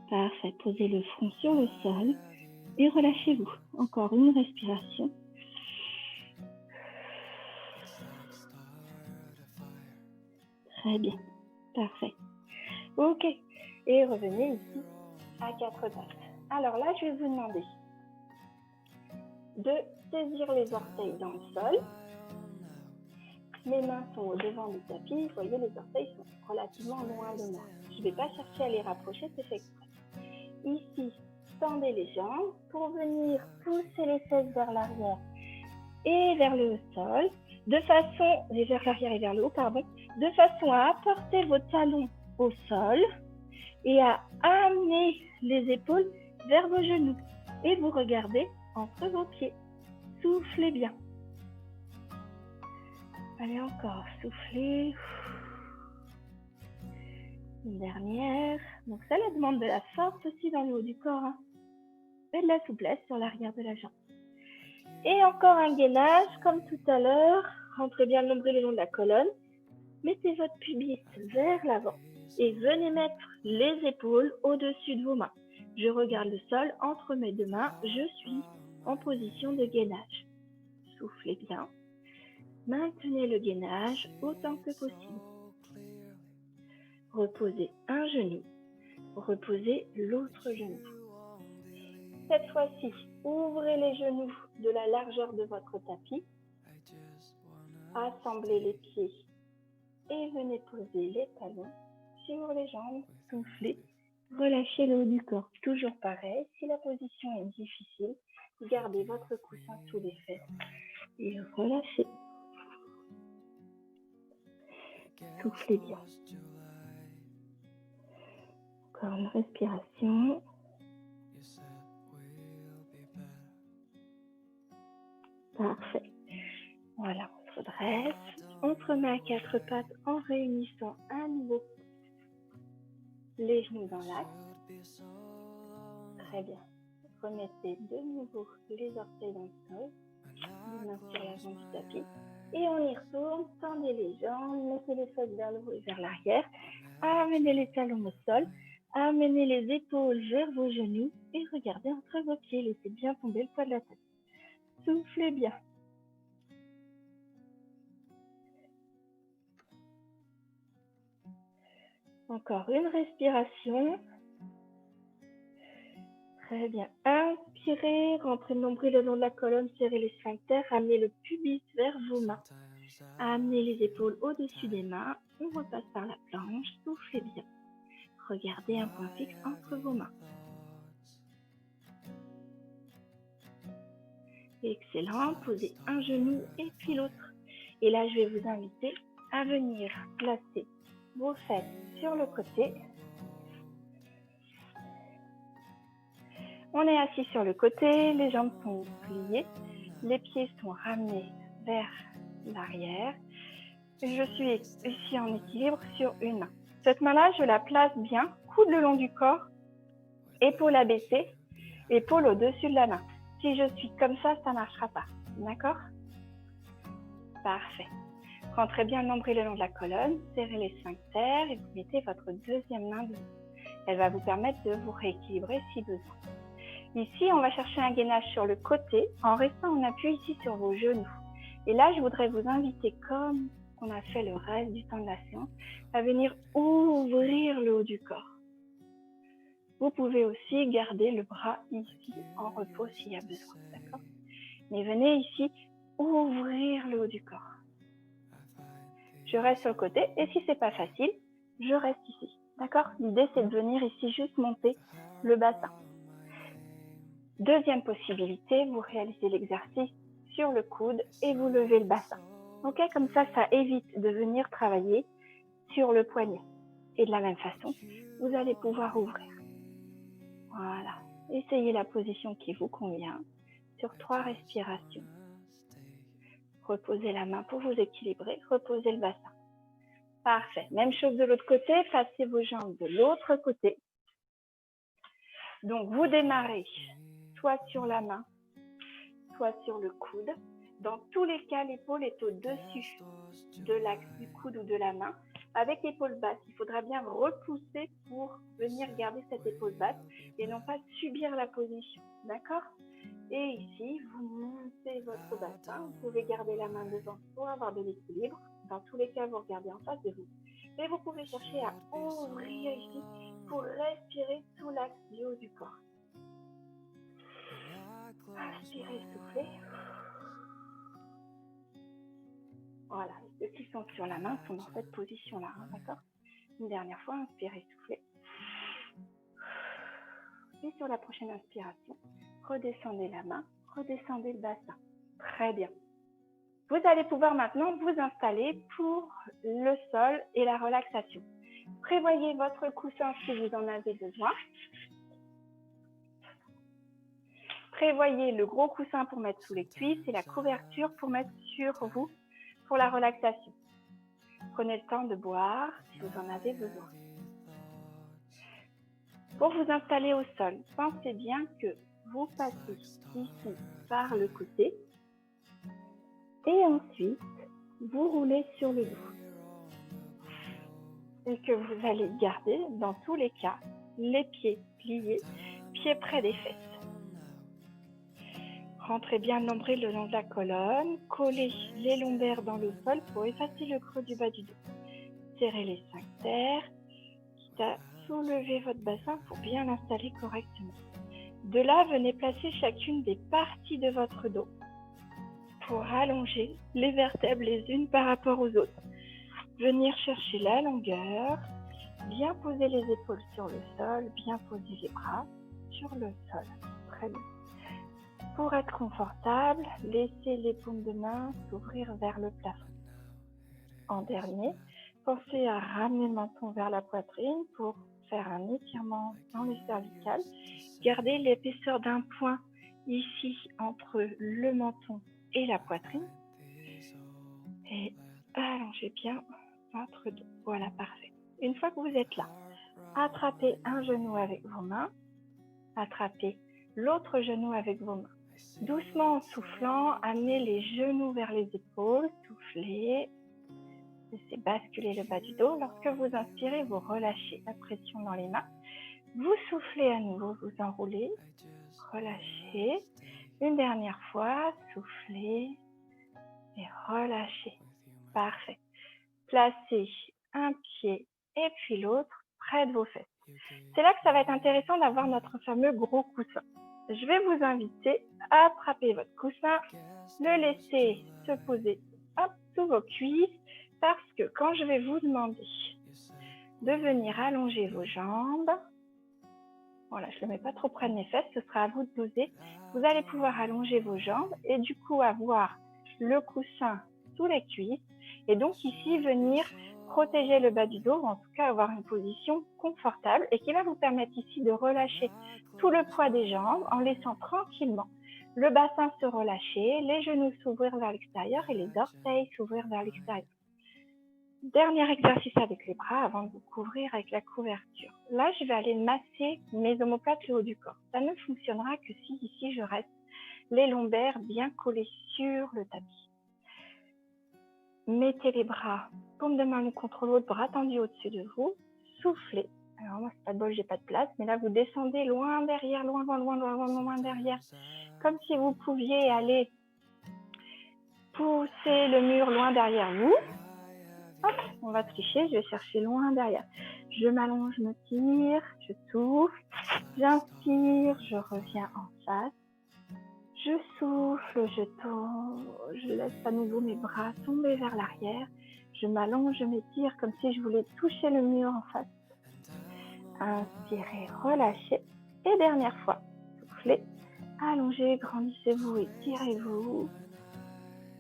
Parfait, posez le front sur le sol et relâchez-vous. Encore une respiration. Très bien, parfait. Ok, et revenez ici à quatre pattes. Alors là, je vais vous demander de saisir les orteils dans le sol. Mes mains sont au devant du tapis. Vous voyez, les orteils sont relativement loin de moi. Je ne vais pas chercher à les rapprocher, c'est fait exprès. Ici, tendez les jambes pour venir pousser les fesses vers l'arrière et vers le sol, vers l'arrière et vers le haut, de façon à apporter vos talons au sol et à amener les épaules vers vos genoux. Et vous regardez entre vos pieds. Soufflez bien. Allez encore, soufflez. Une dernière. Donc ça demande de la force aussi dans le haut du corps. Hein. Et de la souplesse sur l'arrière de la jambe. Et encore un gainage, comme tout à l'heure. Rentrez bien le nombril le long de la colonne. Mettez votre pubis vers l'avant. Et venez mettre les épaules au-dessus de vos mains. Je regarde le sol entre mes deux mains. Je suis en position de gainage. Soufflez bien. Maintenez le gainage autant que possible. Reposez un genou. Reposez l'autre genou. Cette fois-ci, ouvrez les genoux de la largeur de votre tapis. Assemblez les pieds et venez poser les talons sur les jambes. Soufflez. Relâchez le haut du corps. Toujours pareil. Si la position est difficile, gardez votre coussin sous les fesses et relâchez. Soufflez bien. Encore une respiration. Parfait. Voilà, on se redresse. On se remet à quatre pattes en réunissant à nouveau les genoux dans l'axe. Très bien. Remettez de nouveau les orteils dans le sol. Les mains sur l'avant du tapis. Et on y retourne. Tendez les jambes. Mettez les fesses vers le haut et vers l'arrière. Amenez les talons au sol. Amenez les épaules vers vos genoux. Et regardez entre vos pieds. Laissez bien tomber le poids de la tête. Soufflez bien. Encore une respiration. Très bien. Inspirez, rentrez le nombril le long de la colonne, serrez les sphincters, amenez le pubis vers vos mains. Amenez les épaules au-dessus des mains. On repasse par la planche. Soufflez bien. Regardez un point fixe entre vos mains. Excellent. Posez un genou et puis l'autre. Et là, je vais vous inviter à venir placer vos fesses sur le côté. On est assis sur le côté, les jambes sont pliées, les pieds sont ramenés vers l'arrière. Je suis ici en équilibre sur une main. Cette main-là, je la place bien, coude le long du corps, épaule abaissée, épaule au-dessus de la main. Si je suis comme ça ne marchera pas. D'accord? Parfait. Rentrez bien le nombril le long de la colonne, serrez les sphincters et vous mettez votre deuxième main dessous. Elle va vous permettre de vous rééquilibrer si besoin. Ici, on va chercher un gainage sur le côté en restant en appui ici sur vos genoux. Et là, je voudrais vous inviter, comme on a fait le reste du temps de la séance, à venir ouvrir le haut du corps. Vous pouvez aussi garder le bras ici en repos s'il y a besoin, d'accord? Mais venez ici ouvrir le haut du corps. Je reste sur le côté et si c'est pas facile, je reste ici, d'accord? L'idée c'est de venir ici juste monter le bassin. Deuxième possibilité, vous réalisez l'exercice sur le coude et vous levez le bassin. Ok, comme ça évite de venir travailler sur le poignet. Et de la même façon, vous allez pouvoir ouvrir. Voilà. Essayez la position qui vous convient sur 3 respirations. Reposez la main pour vous équilibrer. Reposez le bassin. Parfait. Même chose de l'autre côté. Passez vos jambes de l'autre côté. Donc, vous démarrez soit sur la main, soit sur le coude. Dans tous les cas, l'épaule est au-dessus de l'axe du coude ou de la main. Avec l'épaule basse, il faudra bien repousser pour venir garder cette épaule basse et non pas subir la position. D'accord? Et ici, vous montez votre bassin. Vous pouvez garder la main devant pour avoir de l'équilibre. Dans tous les cas, vous regardez en face de vous. Et vous pouvez chercher à ouvrir ici pour respirer sous l'axe du haut du corps. Inspirez, soufflez. Voilà, ceux qui sont sur la main sont dans cette position-là, hein, d'accord? Une dernière fois, inspirez, soufflez. Et sur la prochaine inspiration, redescendez la main, redescendez le bassin. Très bien. Vous allez pouvoir maintenant vous installer pour le sol et la relaxation. Prévoyez votre coussin si vous en avez besoin. Prévoyez le gros coussin pour mettre sous les cuisses et la couverture pour mettre sur vous pour la relaxation. Prenez le temps de boire si vous en avez besoin. Pour vous installer au sol, pensez bien que vous passez ici par le côté et ensuite vous roulez sur le dos. Et que vous allez garder dans tous les cas les pieds pliés, pieds près des fesses. Rentrez bien le nombril le long de la colonne, collez les lombaires dans le sol pour effacer le creux du bas du dos. Serrez les sphincters, quitte à soulever votre bassin pour bien l'installer correctement. De là, venez placer chacune des parties de votre dos pour allonger les vertèbres les unes par rapport aux autres. Venir chercher la longueur, bien poser les épaules sur le sol, bien poser les bras sur le sol. Très bien. Pour être confortable, laissez les paumes de main s'ouvrir vers le plafond. En dernier, pensez à ramener le menton vers la poitrine pour faire un étirement dans les cervicales. Gardez l'épaisseur d'un point ici entre le menton et la poitrine. Et allongez bien votre dos. Voilà, parfait. Une fois que vous êtes là, attrapez un genou avec vos mains. Attrapez l'autre genou avec vos mains. Doucement en soufflant, amenez les genoux vers les épaules, soufflez, laissez basculer le bas du dos. Lorsque vous inspirez, vous relâchez la pression dans les mains. Vous soufflez à nouveau, vous enroulez, relâchez. Une dernière fois, soufflez et relâchez. Parfait. Placez un pied et puis l'autre près de vos fesses. C'est là que ça va être intéressant d'avoir notre fameux gros coussin. Je vais vous inviter à attraper votre coussin, le laisser se poser sous vos cuisses parce que quand je vais vous demander de venir allonger vos jambes, voilà, je ne le mets pas trop près de mes fesses, ce sera à vous de doser. Vous allez pouvoir allonger vos jambes et du coup avoir le coussin sous les cuisses et donc ici venir protéger le bas du dos, ou en tout cas avoir une position confortable et qui va vous permettre ici de relâcher tout le poids des jambes en laissant tranquillement le bassin se relâcher, les genoux s'ouvrir vers l'extérieur et les orteils s'ouvrir vers l'extérieur. Dernier exercice avec les bras avant de vous couvrir avec la couverture. Là, je vais aller masser mes omoplates le haut du corps. Ça ne fonctionnera que si ici je reste les lombaires bien collés sur le tapis. Mettez les bras, paume de main l'une contre l'autre, bras tendus au-dessus de vous. Soufflez. Alors moi, c'est pas de bol, j'ai pas de place. Mais là, vous descendez loin derrière, loin derrière. Comme si vous pouviez aller pousser le mur loin derrière vous. Hop, on va tricher, je vais chercher loin derrière. Je m'allonge, je me tire, je souffle. J'inspire, je reviens en face. Je souffle, je tourne, je laisse à nouveau mes bras tomber vers l'arrière. Je m'allonge, je m'étire comme si je voulais toucher le mur en face. Inspirez, relâchez. Et dernière fois, soufflez, allongez, grandissez-vous, étirez-vous.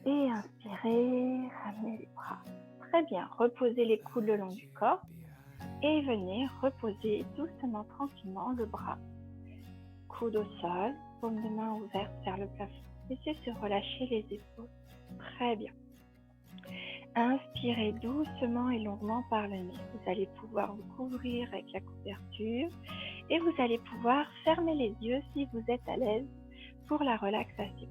Et inspirez, ramenez les bras. Très bien, reposez les coudes le long du corps. Et venez reposer doucement, tranquillement le bras. Coude au sol, paume de main ouverte vers le plafond. Laissez se relâcher les épaules. Très bien. Inspirez doucement et longuement par le nez. Vous allez pouvoir vous couvrir avec la couverture et vous allez pouvoir fermer les yeux si vous êtes à l'aise pour la relaxation.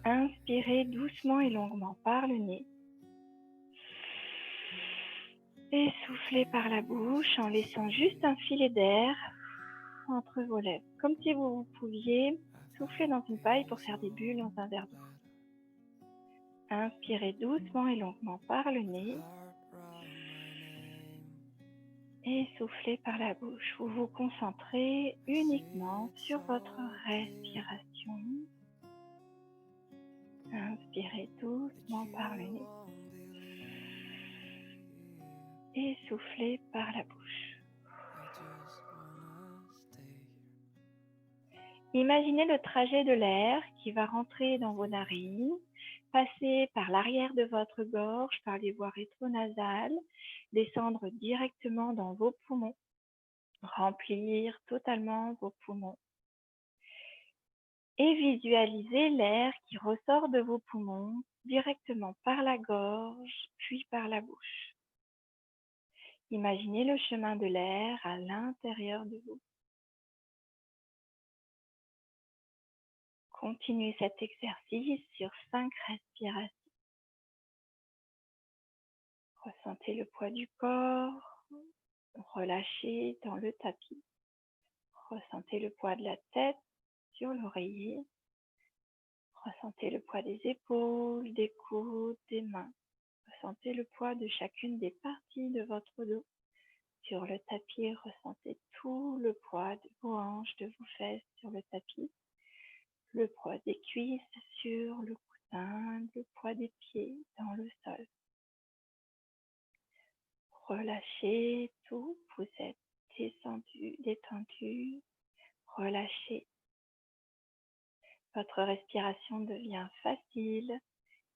Inspirez doucement et longuement par le nez. Et soufflez par la bouche en laissant juste un filet d'air entre vos lèvres, comme si vous pouviez souffler dans une paille pour faire des bulles dans un verre d'eau. Inspirez doucement et longuement par le nez et soufflez par la bouche. Vous vous concentrez uniquement sur votre respiration. Inspirez doucement par le nez et soufflez par la bouche. Imaginez le trajet de l'air qui va rentrer dans vos narines, passer par l'arrière de votre gorge, par les voies rétronasales, descendre directement dans vos poumons, remplir totalement vos poumons. Et visualisez l'air qui ressort de vos poumons directement par la gorge, puis par la bouche. Imaginez le chemin de l'air à l'intérieur de vous. Continuez cet exercice sur 5 respirations. Ressentez le poids du corps, relâchez dans le tapis. Ressentez le poids de la tête sur l'oreiller. Ressentez le poids des épaules, des coudes, des mains. Ressentez le poids de chacune des parties de votre dos. Sur le tapis, ressentez tout le poids de vos hanches, de vos fesses sur le tapis. Le poids des cuisses sur le coussin, le poids des pieds dans le sol. Relâchez tout, vous êtes descendu, détendu, relâchez. Votre respiration devient facile,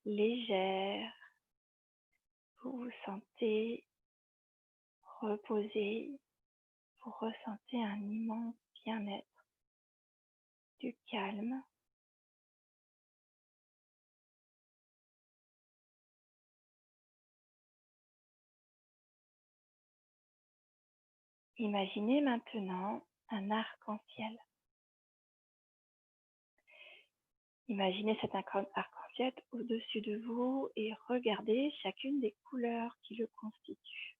légère. Vous vous sentez reposé, vous ressentez un immense bien-être, du calme. Imaginez maintenant un arc-en-ciel. Imaginez cet arc-en-ciel au-dessus de vous et regardez chacune des couleurs qui le constituent.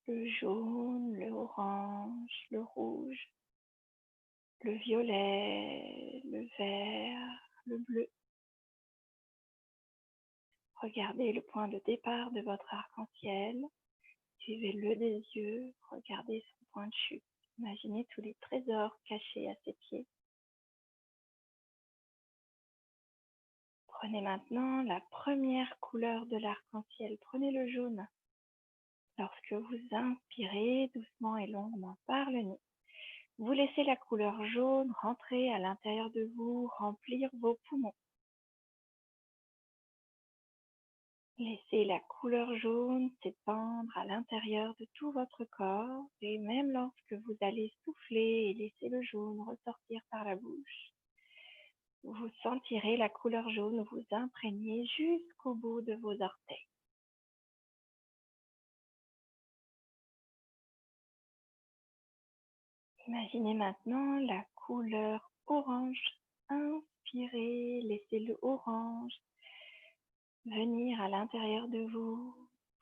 Le jaune, le orange, le rouge, le violet, le vert, le bleu. Regardez le point de départ de votre arc-en-ciel. Suivez-le des yeux, regardez son point de chute. Imaginez tous les trésors cachés à ses pieds. Prenez maintenant la première couleur de l'arc-en-ciel. Prenez le jaune. Lorsque vous inspirez doucement et longuement par le nez, vous laissez la couleur jaune rentrer à l'intérieur de vous, remplir vos poumons. Laissez la couleur jaune s'épandre à l'intérieur de tout votre corps et même lorsque vous allez souffler et laisser le jaune ressortir par la bouche, vous sentirez la couleur jaune vous imprégner jusqu'au bout de vos orteils. Imaginez maintenant la couleur orange. Inspirez, laissez le orange venir à l'intérieur de vous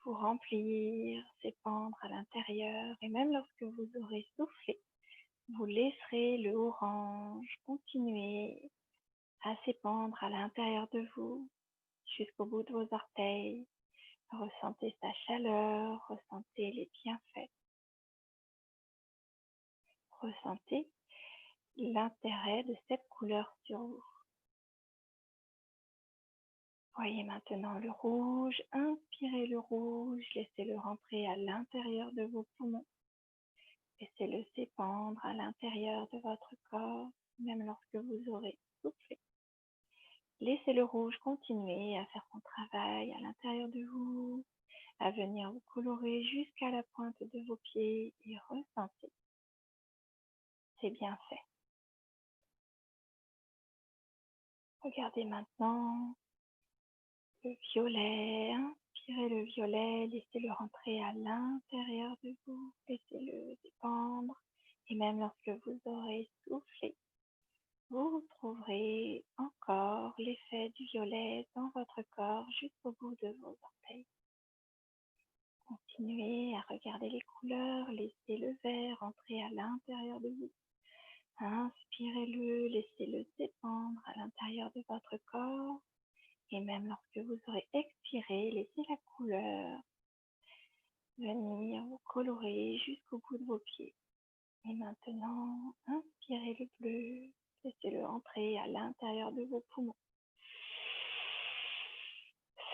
remplir, s'épandre à l'intérieur. Et même lorsque vous aurez soufflé, vous laisserez le orange continuer à s'épandre à l'intérieur de vous jusqu'au bout de vos orteils, Ressentez sa chaleur, ressentez les bienfaits. Ressentez l'intérêt de cette couleur sur vous. Voyez maintenant le rouge, inspirez le rouge, laissez-le rentrer à l'intérieur de vos poumons. Laissez-le s'épandre à l'intérieur de votre corps, même lorsque vous aurez soufflé. Laissez le rouge continuer à faire son travail à l'intérieur de vous, à venir vous colorer jusqu'à la pointe de vos pieds et ressentez. C'est bien fait. Regardez maintenant le violet. Inspirez le violet, laissez-le rentrer à l'intérieur de vous, laissez-le dépendre. Et même lorsque vous aurez soufflé, vous trouverez encore l'effet du violet dans votre corps jusqu'au bout de vos orteils. Continuez à regarder les couleurs, laissez le vert entrer à l'intérieur de vous. Inspirez-le, laissez-le s'épandre à l'intérieur de votre corps. Et même lorsque vous aurez expiré, laissez la couleur venir vous colorer jusqu'au bout de vos pieds. Et maintenant, inspirez le bleu, laissez-le entrer à l'intérieur de vos poumons.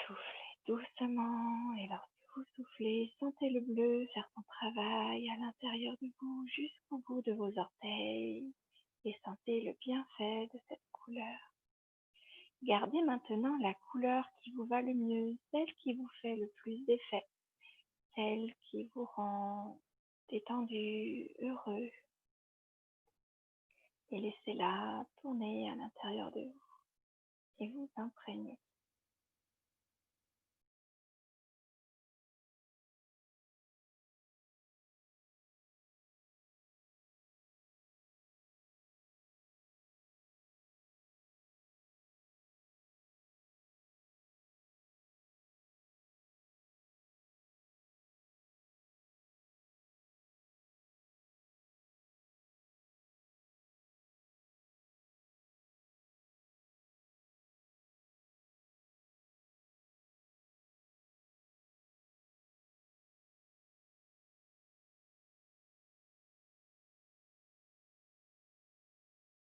Soufflez doucement et lorsque vous soufflez, sentez le bleu faire son travail à l'intérieur de vous jusqu'au bout de vos orteils et sentez le bienfait de cette couleur. Gardez maintenant la couleur qui vous va le mieux, celle qui vous fait le plus d'effet, celle qui vous rend détendu, heureux. Et laissez-la tourner à l'intérieur de vous et vous imprégner.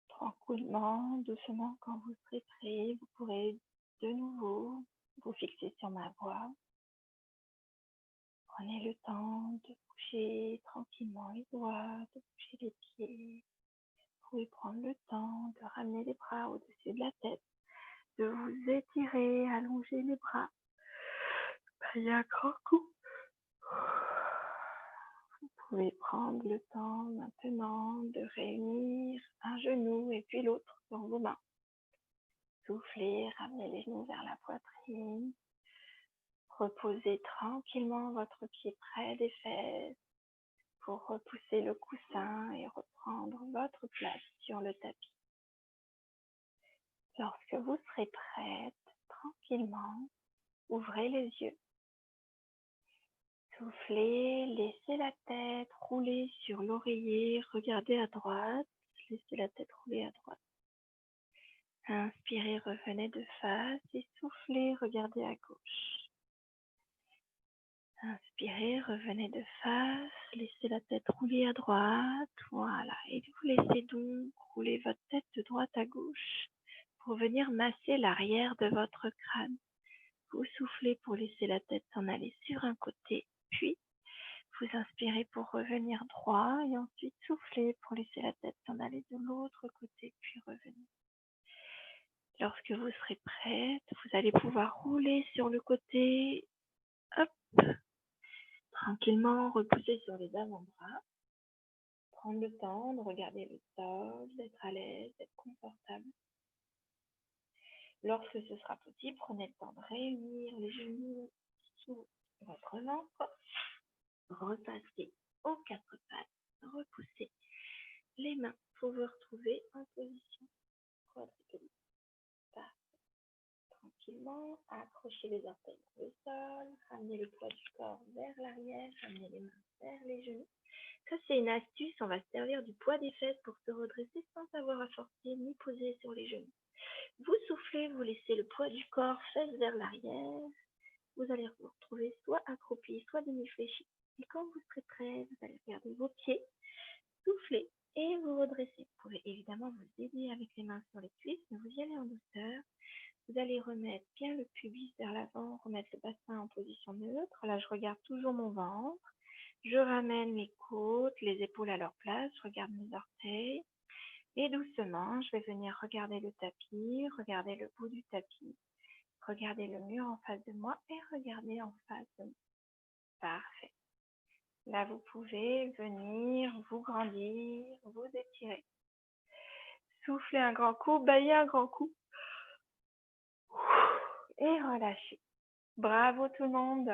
Tranquillement, doucement, quand vous serez prêt, vous pourrez de nouveau vous fixer sur ma voix. Prenez le temps de bouger tranquillement les doigts, de bouger les pieds. Vous pouvez prendre le temps de ramener les bras au-dessus de la tête, de vous étirer, allonger les bras. Prenez un grand coup. Vous pouvez prendre le temps maintenant de réunir un genou et puis l'autre dans vos mains. Soufflez, ramenez les genoux vers la poitrine. Reposez tranquillement votre pied près des fesses pour repousser le coussin et reprendre votre place sur le tapis. Lorsque vous serez prête, tranquillement, ouvrez les yeux. Soufflez, laissez la tête rouler sur l'oreiller, regardez à droite, laissez la tête rouler à droite. Inspirez, revenez de face et soufflez, regardez à gauche. Inspirez, revenez de face, laissez la tête rouler à droite, voilà. Et vous laissez donc rouler votre tête de droite à gauche pour venir masser l'arrière de votre crâne. Vous soufflez pour laisser la tête s'en aller sur un côté, puis vous inspirez pour revenir droit et ensuite soufflez pour laisser la tête s'en aller de l'autre côté, puis revenir. Lorsque vous serez prête, vous allez pouvoir rouler sur le côté, hop, tranquillement repousser sur les avant-bras, prendre le temps de regarder le sol, d'être à l'aise, d'être confortable. Lorsque ce sera possible, prenez le temps de réunir les genoux sous votre ventre, repassez aux quatre pattes, repoussez les mains pour vous retrouver en position quadripédique. Tranquillement, accrochez les orteils sur le sol, ramenez le poids du corps vers l'arrière, ramenez les mains vers les genoux. Ça, c'est une astuce, on va se servir du poids des fesses pour se redresser sans avoir à forcer ni poser sur les genoux. Vous soufflez, vous laissez le poids du corps fesses vers l'arrière Vous allez vous retrouver soit accroupi, soit demi-fléchi. Et quand vous serez prêt, vous allez regarder vos pieds, souffler et vous redresser. Vous pouvez évidemment vous aider avec les mains sur les cuisses, mais vous y allez en douceur. Vous allez remettre bien le pubis vers l'avant, remettre le bassin en position neutre. Là, je regarde toujours mon ventre. Je ramène mes côtes, les épaules à leur place. Je regarde mes orteils. Et doucement, je vais venir regarder le tapis, regarder le bout du tapis, regarder le mur en face de moi et regarder en face de moi. Parfait. Là, vous pouvez venir vous grandir, vous étirer. Soufflez un grand coup, baillez un grand coup. Et relâchez. Bravo tout le monde.